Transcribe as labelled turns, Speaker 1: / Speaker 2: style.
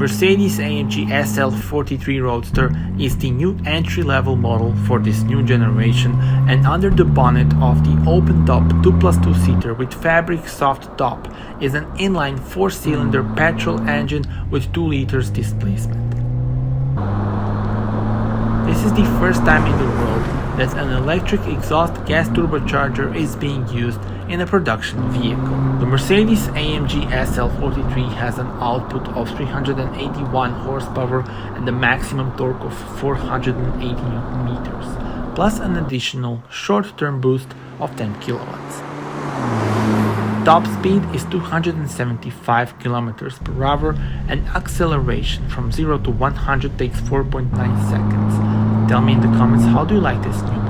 Speaker 1: Mercedes-AMG SL 43 Roadster is the new entry-level model for this new generation, and under the bonnet of the open-top 2+2 seater with fabric soft top is an inline 4-cylinder petrol engine with 2 liters displacement. This is the first time in the world that an electric exhaust gas turbocharger is being used in a production vehicle. The Mercedes-AMG SL 43 has an output of 381 horsepower and a maximum torque of 480 Nm, plus an additional short-term boost of 10 kilowatts. Top speed is 275 km per hour and acceleration from 0 to 100 takes 4.9 seconds. Tell me in the comments, how do you like this new